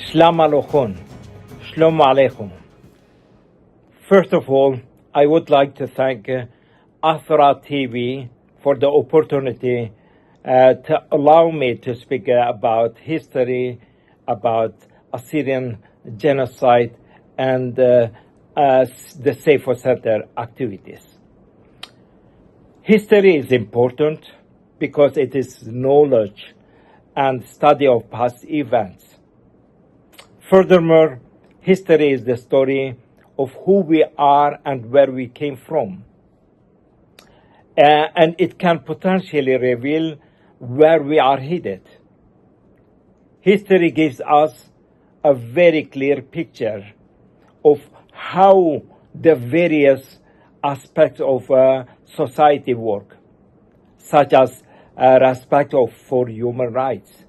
Shalom Aleichem. Shalom Aleichem. First of all, I would like to thank Athra TV for the opportunity to allow me to speak about history, about Assyrian genocide, and the Seyfo Center activities. History is important because it is knowledge and study of past events. Furthermore, history is the story of who we are and where we came from. And it can potentially reveal where we are headed. History gives us a very clear picture of how the various aspects of society work, such as respect for human rights.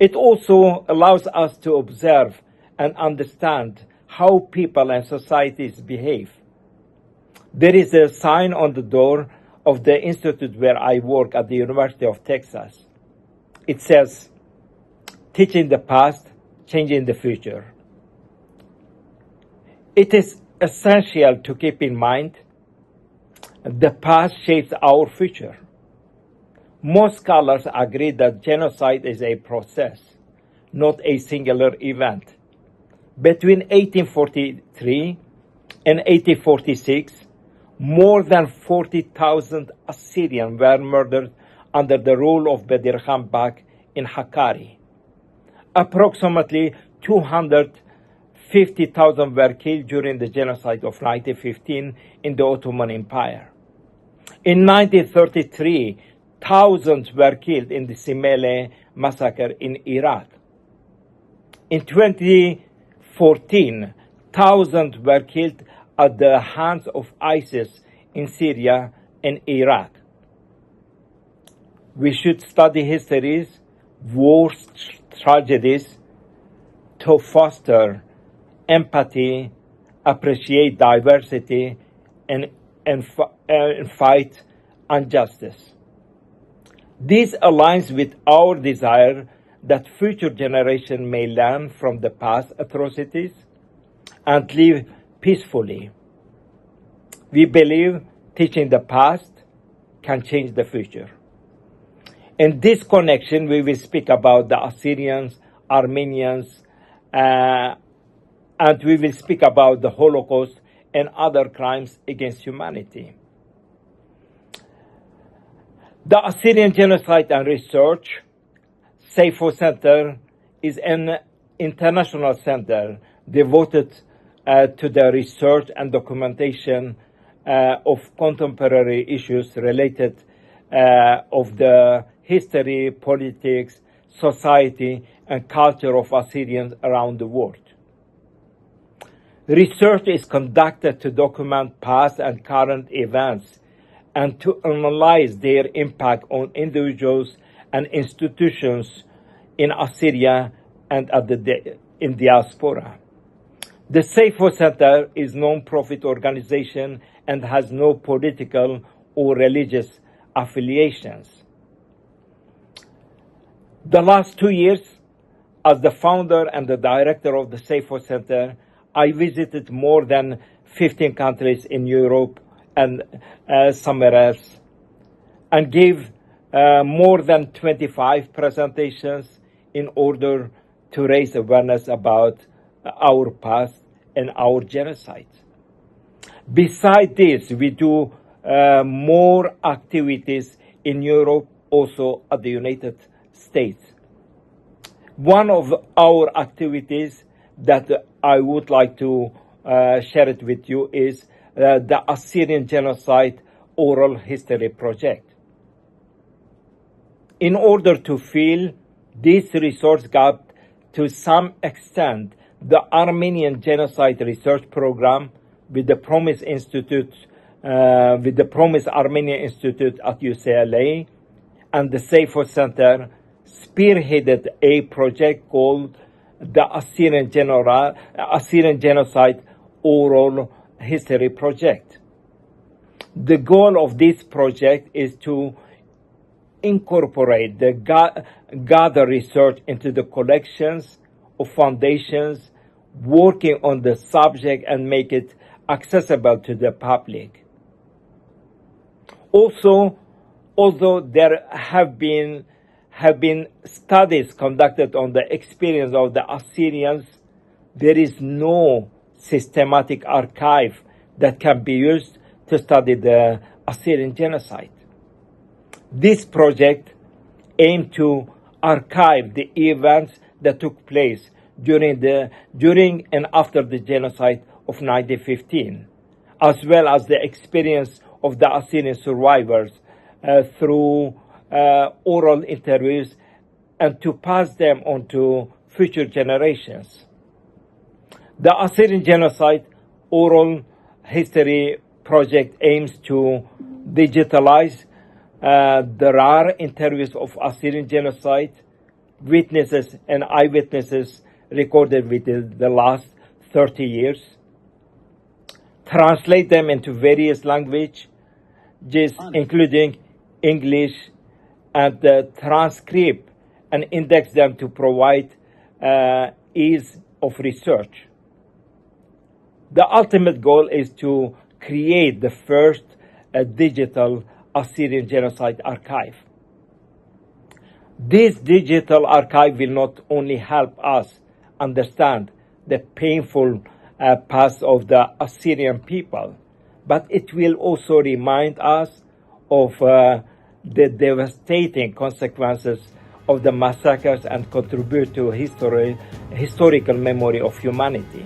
It also allows us to observe and understand how people and societies behave. There is a sign on the door of the institute where I work at the University of Texas. It says, "Teaching the past, changing the future." It is essential to keep in mind the past shapes our future. Most scholars agree that genocide is a process, not a singular event. Between 1843 and 1846, more than 40,000 Assyrians were murdered under the rule of Bedir Khan Bak in Hakkari. Approximately 250,000 were killed during the genocide of 1915 in the Ottoman Empire. In 1933, thousands were killed in the Simele massacre in Iraq. In 2014, thousands were killed at the hands of ISIS in Syria and Iraq. We should study histories, wars, tragedies to foster empathy, appreciate diversity, and fight injustice. This aligns with our desire that future generations may learn from the past atrocities and live peacefully. We believe teaching the past can change the future. In this connection, we will speak about the Assyrians, Armenians, and we will speak about the Holocaust and other crimes against humanity. The Assyrian Genocide and Research Seyfo Center is an international center devoted to the research and documentation of contemporary issues related of the history, politics, society, and culture of Assyrians around the world. Research is conducted to document past and current events and to analyze their impact on individuals and institutions in Assyria and in diaspora. The Seyfo Center is a non-profit organization and has no political or religious affiliations. The last 2 years, as the founder and the director of the Seyfo Center, I visited more than 15 countries in Europe and somewhere else, and gave more than 25 presentations in order to raise awareness about our past and our genocide. Besides this, we do more activities in Europe, also at the United States. One of our activities that I would like to share it with you is the Assyrian Genocide Oral History Project. In order to fill this resource gap to some extent, the Armenian Genocide Research Program with the Promise Armenia Institute at UCLA and the Seyfo Center spearheaded a project called the Assyrian Genocide Oral History Project. The goal of this project is to incorporate the gather research into the collections of foundations working on the subject and make it accessible to the public. Also, although there have been studies conducted on the experience of the Assyrians, there is no systematic archive that can be used to study the Assyrian genocide. This project aimed to archive the events that took place during and after the genocide of 1915, as well as the experience of the Assyrian survivors through oral interviews, and to pass them on to future generations. The Assyrian Genocide Oral History Project aims to digitalize the rare interviews of Assyrian genocide, witnesses and eyewitnesses recorded within the last 30 years, translate them into various languages, including English, and transcribe and index them to provide ease of research. The ultimate goal is to create the first digital Assyrian genocide archive. This digital archive will not only help us understand the painful past of the Assyrian people, but it will also remind us of the devastating consequences of the massacres and contribute to historical memory of humanity.